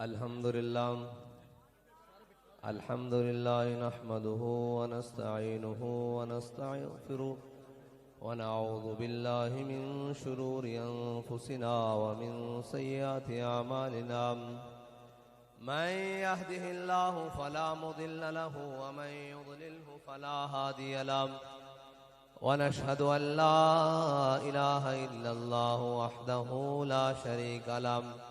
अल्हम्दुलिल्लाह नहमदुहु व नस्तईनुहु व नस्तगफिरुह व नऊज़ु बिल्लाहि मिन शुरूरि अनफुसिना व मिन सय्यिआति अमालिना मन यहदिहिल्लाहु फला मुदिल्ल लहु व मन युद्लिल्हु फला हादिय लहु व नशहदु अन ला इलाहा इल्लल्लाहु वहदहु ला शरीका लहु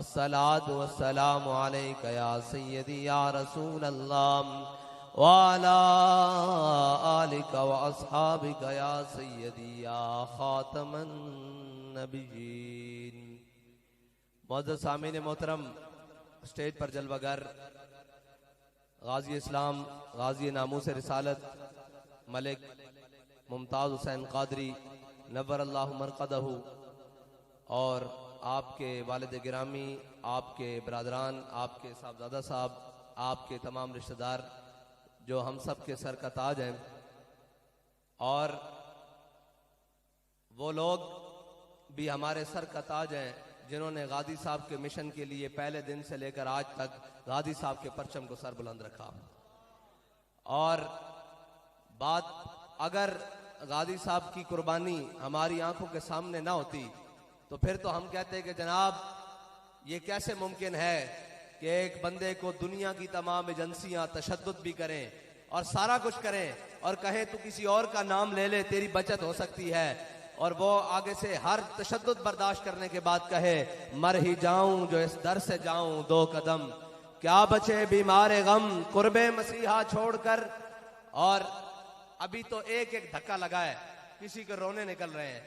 अस्सलातु वस्सलामु अलैका या सय्यदी या रसूल अल्लाह व अला आलिका व अस्हाबिका या सय्यदी या खातमन नबिय्यीन। मुअज़्ज़ज़ सामीन मोहतरम, स्टेज पर जलवागर गाजी इस्लाम, गाजी नामूस रिसालत मलिक मुमताज़ हुसैन क़ादरी नव्वरल्लाहु मरक़दहु और आपके वालिद गिरामी, आपके बरादरान, आपके साहबजादा साहब, आपके तमाम रिश्तेदार जो हम सब के सर का ताज हैं, और वो लोग भी हमारे सर का ताज हैं जिन्होंने गाजी साहब के मिशन के लिए पहले दिन से लेकर आज तक गाजी साहब के परचम को सर बुलंद रखा। और बात अगर गाजी साहब की कुर्बानी हमारी आंखों के सामने ना होती तो फिर तो हम कहते हैं कि जनाब ये कैसे मुमकिन है कि एक बंदे को दुनिया की तमाम एजेंसियां तशद्दुद भी करें और सारा कुछ करें और कहें तू किसी और का नाम ले ले तेरी बचत हो सकती है, और वो आगे से हर तशद्दुद बर्दाश्त करने के बाद कहे मर ही जाऊं जो इस दर से जाऊं दो कदम, क्या बचे बीमारे गम कुर्बे मसीहा छोड़कर। और अभी तो एक एक धक्का लगा है, किसी के रोने निकल रहे हैं,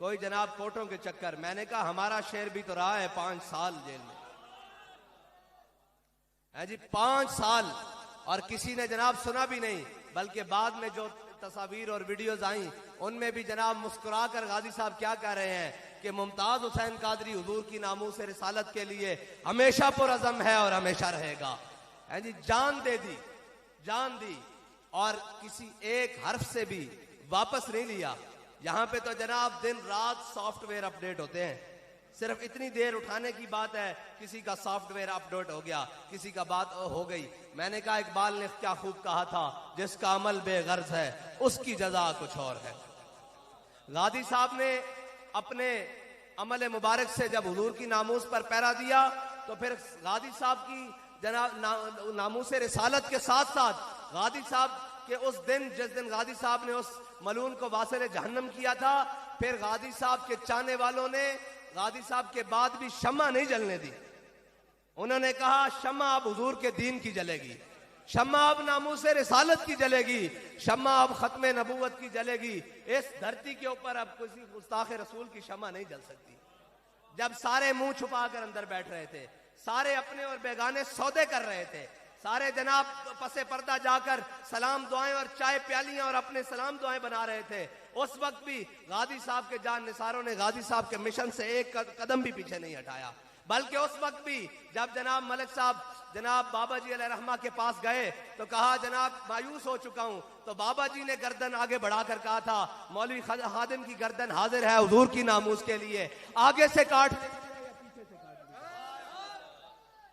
कोई जनाब कोर्टों के चक्कर। मैंने कहा हमारा शेर भी तो रहा है 5 साल जेल में है जी, 5 साल, और किसी ने जनाब सुना भी नहीं, बल्कि बाद में जो तस्वीर और वीडियोस आई उनमें भी जनाब मुस्कुरा कर गाजी साहब क्या कह रहे हैं कि मुमताज हुसैन कादरी हुजूर की नामूस रिसालत के लिए हमेशा पुरअज़म है और हमेशा रहेगा है जी। जान दे दी, जान दी, और किसी एक हर्फ से भी वापस नहीं लिया। यहाँ पे तो जनाब दिन रात सॉफ्टवेयर अपडेट होते हैं, सिर्फ इतनी देर उठाने की बात है, किसी का सॉफ्टवेयर अपडेट हो गया, किसी का बात हो गई। मैंने कहा इकबाल ने क्या खूब कहा था, जिसका अमल बेगर्ज है उसकी जजा कुछ और है। गाजी साहब ने अपने अमल मुबारक से जब हुजूर की नामूस पर पहरा दिया तो फिर गाजी साहब की जनाब नामूस रिसालत के साथ साथ गाजी साहब कि उस दिन जिस दिन गाजी साहब ने उस मलून को वासिल जहन्नम किया था, फिर गाजी साहब के चाहने वालों ने गाजी साहब के बाद भी शम्मा नहीं जलने दी। उन्होंने कहा शम्मा अब हुजूर के दीन की जलेगी, शम्मा अब नामूस रिसालत की जलेगी, शम्मा अब खत्म नबूवत की जलेगी। इस धरती के ऊपर अब किसी गुस्ताख रसूल की शम्मा नहीं जल सकती। जब सारे मुंह छुपा कर अंदर बैठ रहे थे, सारे अपने और बेगाने सौदे कर रहे थे, सारे जनाब पसे पर्दा जाकर सलाम दुआएं और चाय प्यालियां और अपने सलाम दुआएं बना रहे थे, उस वक्त भी गाजी साहब के जान निसारों ने गाजी साहब के मिशन से एक कदम भी पीछे नहीं हटाया। बल्कि उस वक्त भी जब जनाब मलिक साहब जनाब बाबा जी अलैहि रहमा के पास गए तो कहा जनाब मायूस हो चुका हूं, तो बाबा जी ने गर्दन आगे बढ़ाकर कहा था मौलवी खादिम की गर्दन हाजिर है हुजूर की नामूस के लिए, आगे से काट।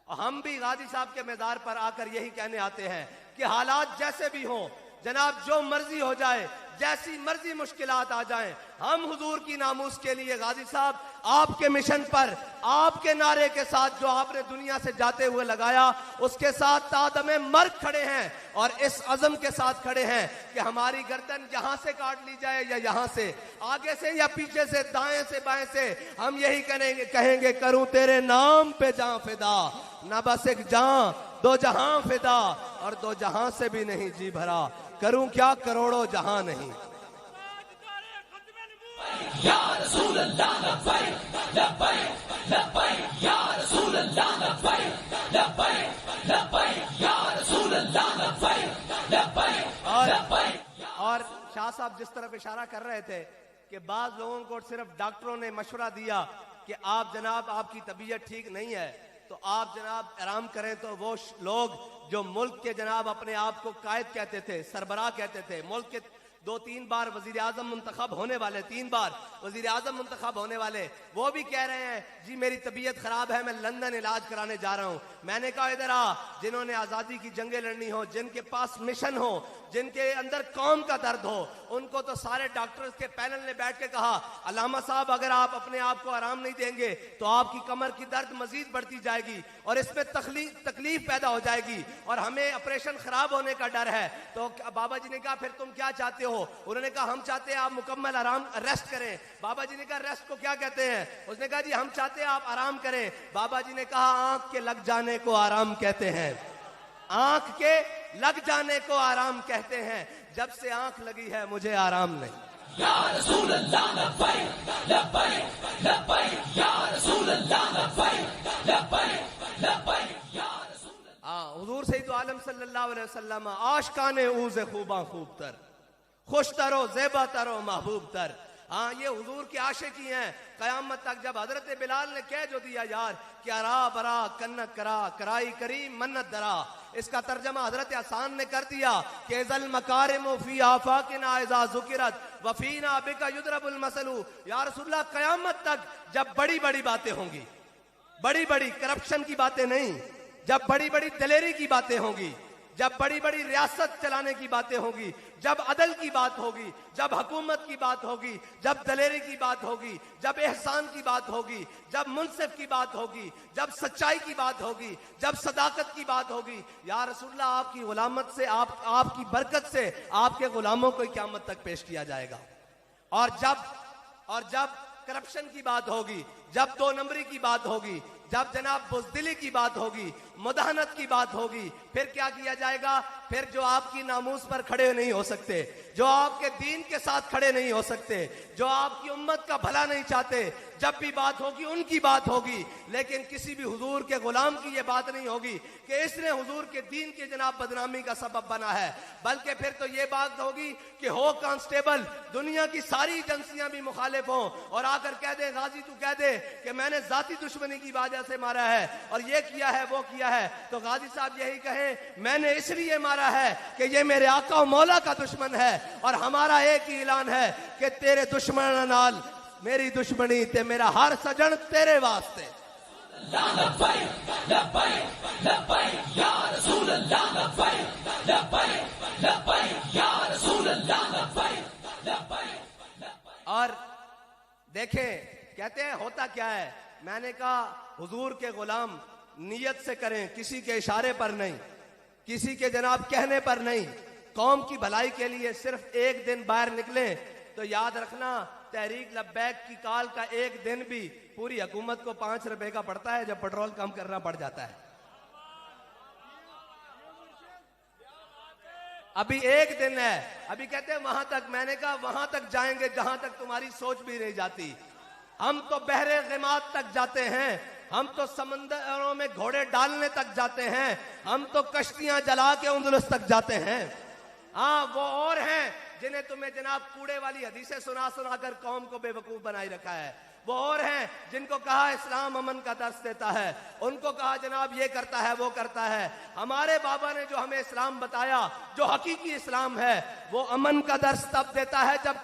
हम भी गाजी साहब के मैदार पर आकर यही कहने आते हैं कि हालात जैसे भी हों जनाब, जो मर्जी हो जाए, जैसी मर्जी मुश्किलात आ जाएं, हम हुजूर की नामूस के लिए गाजी साहब आपके मिशन पर, आपके नारे के साथ जो आपने दुनिया से जाते हुए लगाया, उसके साथ तादमे मर्ग खड़े हैं और इस अज़म के साथ खड़े हैं कि हमारी गर्दन यहां से काट ली जाए या यहां से, आगे से या पीछे से, दाएं से बाएं से, हम यही कहेंगे करूं तेरे नाम पे जान फिदा, ना बस एक जान दो जहां फिदा, और दो जहां से भी नहीं जी भरा, करूं क्या करोड़ों जहां नहीं। या रसूल अल्लाह लब्बैक लब्बैक लब्बैक या रसूल अल्लाह लब्बैक लब्बैक लब्बैक या रसूल अल्लाह लब्बैक लब्बैक। और शाह साहब जिस तरफ इशारा कर रहे थे कि बाज लोगों को सिर्फ डॉक्टरों ने मशवरा दिया कि आप जनाब आपकी तबीयत ठीक नहीं है तो आप जनाब आराम करें, तो वो लोग जो मुल्क के जनाब अपने आप को कायद कहते थे, सरबराह कहते थे, मुल्क के 2-3 बार वजीर आजम मुंतखब होने वाले, 3 बार वजीर आजम मुंतखब होने वाले, वो भी कह रहे हैं जी मेरी तबीयत खराब है, मैं लंदन इलाज कराने जा रहा हूं। मैंने कहा इधर आ, जिन्होंने आजादी की जंगें लड़नी हो, जिनके पास मिशन हो, जिनके अंदर कौम का दर्द हो, उनको तो सारे डॉक्टर्स के पैनल ने बैठ के कहा अल्लामा साहब अगर आप अपने आप को आराम नहीं देंगे तो आपकी कमर की दर्द मजीद बढ़ती जाएगी और इसमें तकलीफ पैदा हो जाएगी और हमें ऑपरेशन खराब होने का डर है। तो बाबा जी ने कहा फिर तुम क्या चाहते हो? उन्होंने कहा हम चाहते हैं आप मुकम्मल आराम रेस्ट करें। बाबा जी ने कहा रेस्ट को क्या कहते हैं? उसने कहा जी हम चाहते हैं आप आराम करें। बाबा जी ने कहा आंख के लग जाने को आराम कहते हैं, आंख के लग जाने को आराम कहते हैं, जब से आंख लगी है मुझे आराम नहीं। या रसूल अल्लाह लब्बैक लब्बैक लब्बैक या रसूल अल्लाह लब्बैक लब्बैक लब्बैक या रसूल। हुजूर सैयद आलम सल्लल्लाहु अलैहि वसल्लम आशिकाने ऊज़े खूबा खूब तर, खुश तरो ज़ेबा तरो महबूब तर। हाँ ये हुजूर की आशिकी हैं। कयामत तक जब हजरत बिलाल ने कह जो दिया यार कि अरा बरा कन्नत करा कराई करी मन्नत दरा, इसका तर्जमा हजरत हसन ने कर दिया कि जल मकारिम फी आफाकिना इज़ा ज़ुकिरत वफीना बिका युद्रबुल मसलू। या रसूलल्लाह कयामत तक जब बड़ी बड़ी बातें होंगी, बड़ी बड़ी करप्शन की बातें नहीं, जब बड़ी बड़ी दलेरी की बातें होंगी, जब बड़ी बड़ी रियासत चलाने की बातें होगी, जब अदल की बात होगी, जब हुकूमत की बात होगी, जब दलेरी की बात होगी, जब एहसान की बात होगी, जब मुनसिफ की बात होगी, जब सच्चाई की बात होगी, जब सदाकत की बात होगी, या रसूलल्लाह आपकी गुलामत से, आपकी बरकत से आपके गुलामों को क़यामत तक पेश किया जाएगा। और जब करप्शन की बात होगी, जब 2 नंबरी की बात होगी, जब जनाब बुज़दिली की बात होगी, मुदाहनत की बात होगी, फिर क्या किया जाएगा? फिर जो आपकी नामूस पर खड़े नहीं हो सकते, जो आपके दीन के साथ खड़े नहीं हो सकते, जो आपकी उम्मत का भला नहीं चाहते, जब भी बात होगी उनकी बात होगी, लेकिन किसी भी हुजूर के गुलाम की ये बात नहीं होगी कि इसने हुजूर के दीन की जनाब बदनामी का सबब बना है। बल्कि फिर तो ये बात होगी कि हो कांस्टेबल, दुनिया की सारी एजेंसियां भी मुखालिफ हों और आकर कह दे गाजी तू कह दे कि मैंने जाती दुश्मनी की वजह से मारा है और ये किया है वो किया है, तो गाजी साहब यही कहें मैंने इसलिए मारा है कि ये मेरे आका और मौला का दुश्मन है और हमारा एक ही ऐलान है कि तेरे दुश्मन नाल मेरी दुश्मनी ते मेरा हर सजन तेरे वास्ते। और देखें कहते हैं होता क्या है, मैंने कहा हुजूर के गुलाम नियत से करें, किसी के इशारे पर नहीं, किसी के जनाब कहने पर नहीं, कौम की भलाई के लिए सिर्फ एक दिन बाहर निकले तो याद रखना तहरीक लब्बैक की कॉल का एक दिन भी पूरी हुकूमत को 5 रुपए का पड़ता है जब पेट्रोल कम करना पड़ जाता है। अभी एक दिन है, अभी कहते हैं वहां तक, मैंने कहा वहां तक जाएंगे जहां तक तुम्हारी सोच भी नहीं जाती। हम तो बहरे गिमात तक जाते हैं, हम तो समंदरों में घोड़े डालने तक जाते हैं, हम तो कश्तियां जला के उंदुलस तक जाते हैं। हाँ वो और हैं जिन्हें तुम्हें जनाब कूड़े वाली हदीसें सुना सुना कर कौम को बेवकूफ बनाए रखा है। वो और हैं जिनको कहा इस्लाम अमन का दर्स देता है, उनको कहा जनाब ये करता है वो करता है। हमारे बाबा ने जो हमें इस्लाम बताया, जो हकीकी इस्लाम है, वो अमन का दर्स तब देता है जब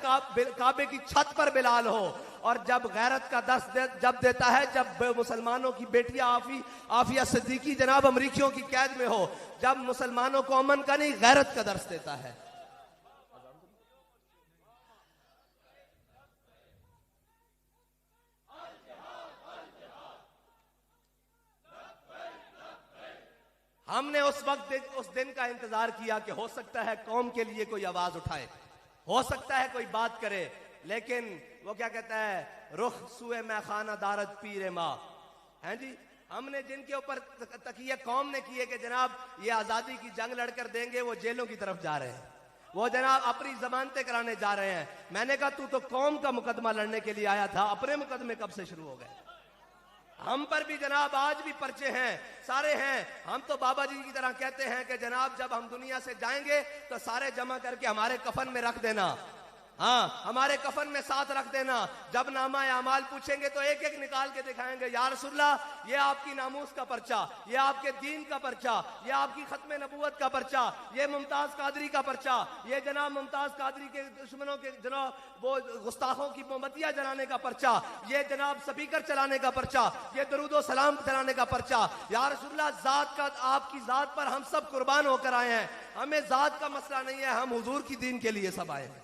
काबे की छत पर बिलाल हो, और जब गैरत का दर्स जब देता है जब मुसलमानों की बेटियां आफिया सिद्दीकी जनाब अमरीकियों की कैद में हो, जब मुसलमानों को अमन का नहीं गैरत का दर्स देता है। हमने उस दिन का इंतजार किया कि हो सकता है कौम के लिए कोई आवाज उठाए, हो सकता है कोई बात करे, लेकिन वो क्या कहता है, रुख सुए मैं खाना दारत पीरे माँ, हैं जी। हमने जिनके ऊपर तकिए कौम ने किए कि जनाब ये आजादी की जंग लड़कर देंगे, वो जेलों की तरफ जा रहे हैं, वो जनाब अपनी जमानतें कराने जा रहे हैं। मैंने कहा तू तो कौम का मुकदमा लड़ने के लिए आया था, अपने मुकदमे कब से शुरू हो गए? हम पर भी जनाब आज भी पर्चे हैं, सारे हैं। हम तो बाबा जी की तरह कहते हैं कि जनाब जब हम दुनिया से जाएंगे तो सारे जमा करके हमारे कफन में रख देना, हाँ हमारे कफन में साथ रख देना। जब नामा अमाल पूछेंगे तो एक एक निकाल के दिखाएंगे, या रसूलल्लाह ये आपकी नामूस का पर्चा, ये आपके दीन का पर्चा, ये आपकी खत्म नबूवत का पर्चा, ये मुमताज कादरी का पर्चा, ये जनाब मुमताज कादरी के दुश्मनों के जनाब वो गुस्ताखों की मोमबत्तियां जलाने का पर्चा, ये जनाब स्पीकर चलाने का पर्चा, ये दरूदो सलाम चलाने का पर्चा। या रसूलल्लाह जात का, आपकी जात पर हम सब कुर्बान होकर आए हैं, हमें जात का मसला नहीं है, हम हुजूर की दीन के लिए सब आए हैं।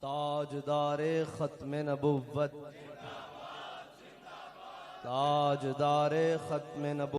ताजदारे खत्म नबुव्वत, ताजदारे खत्म नबुव्वत।